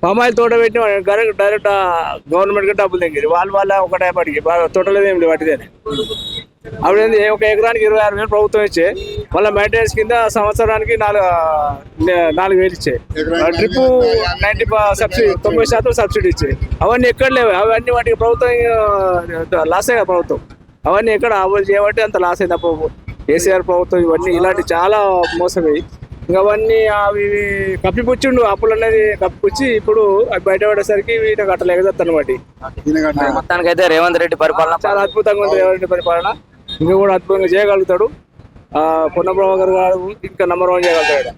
palm oil తోట పెట్టిన direct government కి డబ్బులు తెంగిరి వాళ్ళ ఒకటే పడికి తోటలేదు ఏమి పట్టిదని అప్పుడు ఒక ఎకరానికి 26,000 ప్రభుత్వం ఇచ్చే మళ్ళీ మెయింటెనెన్స్ కింద సంవత్సరానికి 4,000 ఇచ్చే డ్రిప్ 90 సబ్సిడీ 90% సబ్సిడీ ఇచ్చే అవన్నీ ఎక్కడ లేవు అవన్నీ వాటికి ప్రభుత్వం లాసే కదా ప్రభుత్వం అవన్నీ ఎక్కడ అమలు చేయబట్టి అంత లాస్ అయింది అప్పుడు కేసీఆర్ ప్రభుత్వం ఇవన్నీ ఇలాంటి చాలా మోసపోయి ఇంకా అవన్నీ అవి కప్పిపుచ్చిండు అప్పులు అనేది కప్పిపుచ్చి ఇప్పుడు అవి బయటపడేసరికి వీటిని కట్టలేకపోతాను వాటి మొత్తానికి అయితే రేవంత్ రెడ్డి పరిపాలన చాలా అద్భుతంగా ఉంది రేవంత్ రెడ్డి పరిపాలన ఇంకా కూడా అద్భుతంగా చేయగలుగుతాడు పొన్న ప్రభాకర్ గారు ఇంకా నంబర్ 1 చేయగలుగుతాడు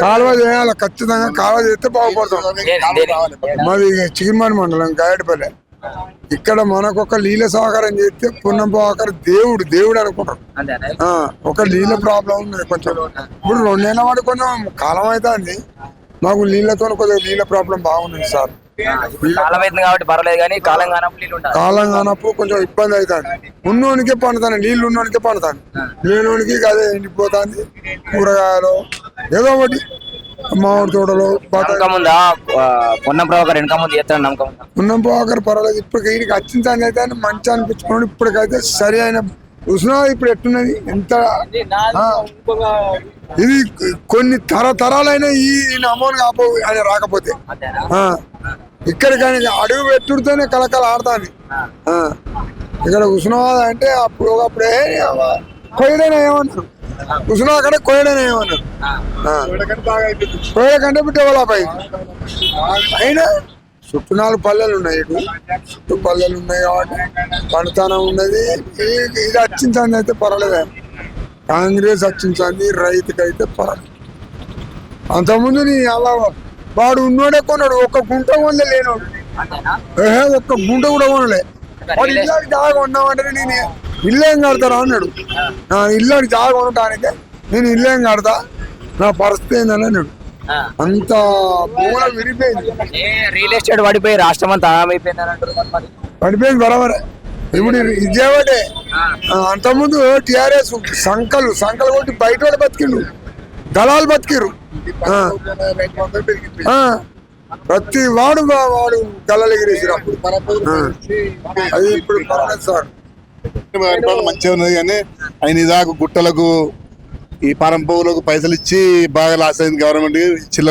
కాలువ చేయాలి ఖచ్చితంగా కాలువ చేస్తే బాగుపడతాం మాది చిగిరిమాని మండలం గాయడపల్లె ఇక్కడ మనకొక లీల సహకారం చేస్తే పున్నం ప్రభాకర్ దేవుడు అనుకుంటారు ఒక లీల ప్రాబ్లం ఉంది కొంచెం ఇప్పుడు 2 నెలల వాడు కొంచెం కాలం అవుతుంది మాకు నీళ్ళతో కొద్దిగా నీళ్ళ ప్రాబ్లం బాగుంది సార్ కాలం అవుతుంది కాబట్టి పర్లేదు కానీ కాలం కానప్పుడు కొంచెం ఇబ్బంది అవుతుంది ఉన్నోనికే పండుతాను నీళ్ళు ఉన్నోనికే పండుతాను లేనోనికి అదే ఎండిపోతుంది కూరగాయలు ఏదో ఒకటి మామిడి తోటలు పొన్నం ప్రభాకర్ వెనక ముందు చేస్తాను నమ్మకం పున్నం ప్రభాకర్ పర్వాలేదు ఇప్పుడు వీడికి వచ్చిందని అయితే మంచి అనిపించుకోండి ఇప్పటికైతే సరి అయిన ఉష్ణోగ్రత ఇప్పుడు ఎట్టున్నది ఎంత ఇది కొన్ని తరతరాలైన ఈ అమౌంట్ కాపో అని రాకపోతే ఇక్కడ కానీ అడుగు పెట్టుడితోనే కలకల ఆడతాను ఇక్కడ ఉష్ణోగ్రత అంటే అప్పుడే కొయ్యడైనా ఏమన్నారు ఉష్ణోగ్రత అక్కడ కొయ్యడైనా ఏమన్నారు కొయ్యడ కంటే డెవలప్ అయింది అయినా చుట్టూ 4 పల్లెలు ఉన్నాయి చుట్టూ పల్లెలు ఉన్నాయి కాబట్టి పండుతానం ఉన్నది ఇది వచ్చింది అయితే పర్వాలేదు కాంగ్రెస్ వచ్చింది రైతుకి అయితే పర్వాలేదు అంతకుముందు నీ అలా వాడు ఉన్నోడే కొన్నాడు ఒక్క గుంట కొనలే లేనోడు ఒక్క గుంట కూడా కొనలే వాడు ఇల్లాడి జాగా ఉన్నామంటే నేను ఇల్లేం కడతారా అన్నాడు ఇల్లాడి జాగా ఉండటానికి నేను ఇల్లేం కడతా నా పరిస్థితి ఏందని అన్నాడు అంత భూముల విరిపోయింది రియల్ ఎస్టేట్ పడిపోయి రాష్ట్రం అంతా పడిపోయింది బరాబరే ఇప్పుడు ఇదేవాడే అంతకుముందు టిఆర్ఎస్ సంకలు కొట్టి బయట వాడు బతికిండు దళాలు బతికిరు ప్రతి వాడు గల్లలు ఎగిరేసారు అది ఇప్పుడు పర్వాలేదు సార్ మంచిగా ఉన్నది కానీ ఆయన ఇదాకా గుట్టలకు ఈ పారం పువ్వులకు పైసలు ఇచ్చి బాగా లాస్ అయింది గవర్నమెంట్ చిల్లర